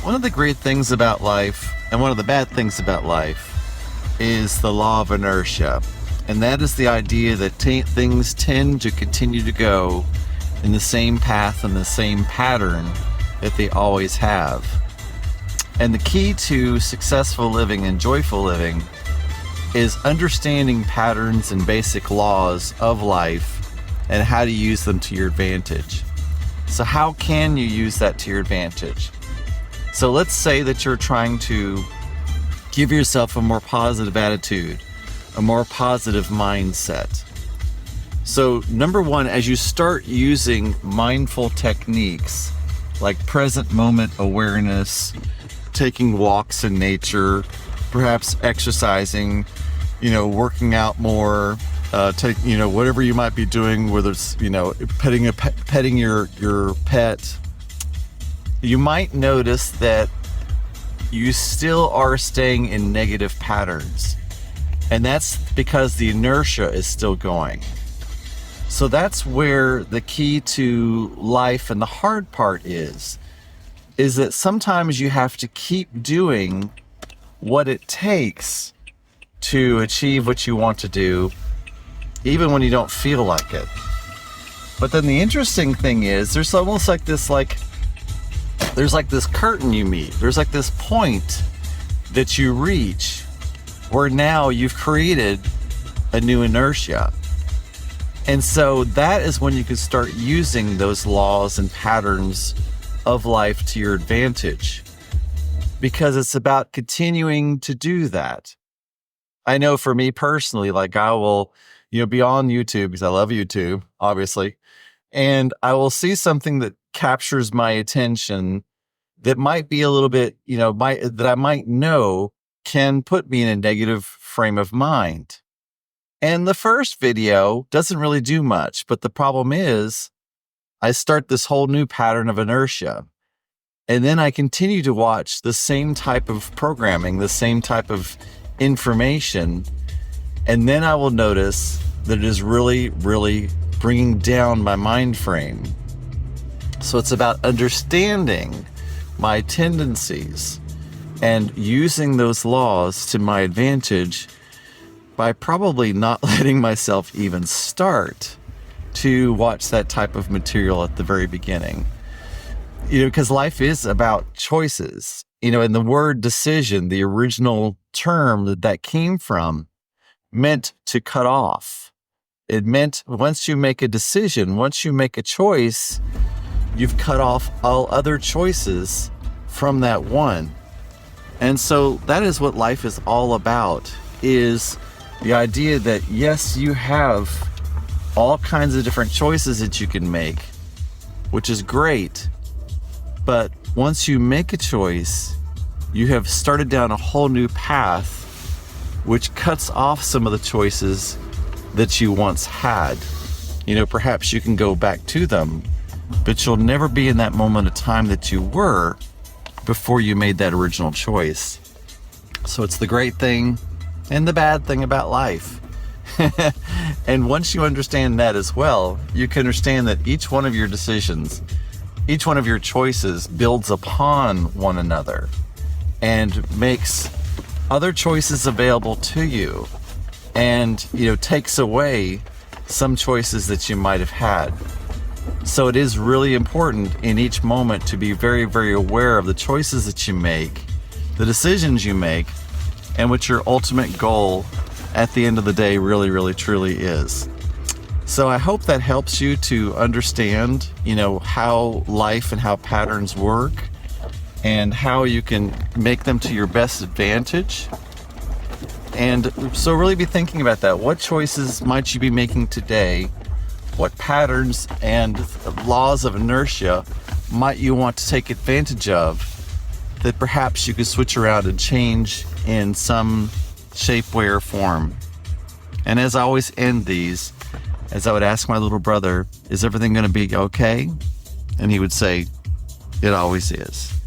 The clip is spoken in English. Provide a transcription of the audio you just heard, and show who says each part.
Speaker 1: One of the great things about life, and one of the bad things about life, is the law of inertia. And that is the idea that things tend to continue to go in the same path and the same pattern that they always have. And the key to successful living and joyful living is understanding patterns and basic laws of life and how to use them to your advantage. So how can you use that to your advantage? So let's say that you're trying to give yourself a more positive attitude, a more positive mindset. So number one, as you start using mindful techniques like present moment awareness, taking walks in nature, perhaps exercising, working out more, whatever you might be doing, whether it's, petting your pet, you might notice that you still are staying in negative patterns. And that's because the inertia is still going. So that's where the key to life and the hard part is that sometimes you have to keep doing what it takes to achieve what you want to do, even when you don't feel like it. But then the interesting thing is there's almost like this there's like this curtain you meet. There's like this point that you reach where now you've created a new inertia. And so that is when you can start using those laws and patterns of life to your advantage, because it's about continuing to do that. I know for me personally, like I will, be on YouTube because I love YouTube, obviously, and I will see something that captures my attention that might be a little bit, that I might know can put me in a negative frame of mind. And the first video doesn't really do much, but the problem is I start this whole new pattern of inertia. And then I continue to watch the same type of programming, the same type of information. And then I will notice that it is really, really bringing down my mind frame. So it's about understanding my tendencies and using those laws to my advantage by probably not letting myself even start to watch that type of material at the very beginning. Because life is about choices, and the word decision, the original term that came from, meant to cut off. It meant once you make a decision, once you make a choice, you've cut off all other choices from that one. And so that is what life is all about, is the idea that yes, you have all kinds of different choices that you can make, which is great. But once you make a choice, you have started down a whole new path, which cuts off some of the choices that you once had. Perhaps you can go back to them, but you'll never be in that moment of time that you were before you made that original choice. So it's the great thing and the bad thing about life. And once you understand that as well, you can understand that each one of your decisions, each one of your choices builds upon one another and makes other choices available to you, and takes away some choices that you might have had. So it is really important in each moment to be very, very aware of the choices that you make, the decisions you make, and what your ultimate goal at the end of the day really, really, truly is. So I hope that helps you to understand, how life and how patterns work and how you can make them to your best advantage. And so really be thinking about that. What choices might you be making today? What patterns and laws of inertia might you want to take advantage of that perhaps you could switch around and change in some shape, way, or form? And as I always end these, as I would ask my little brother, is everything going to be okay? And he would say, it always is.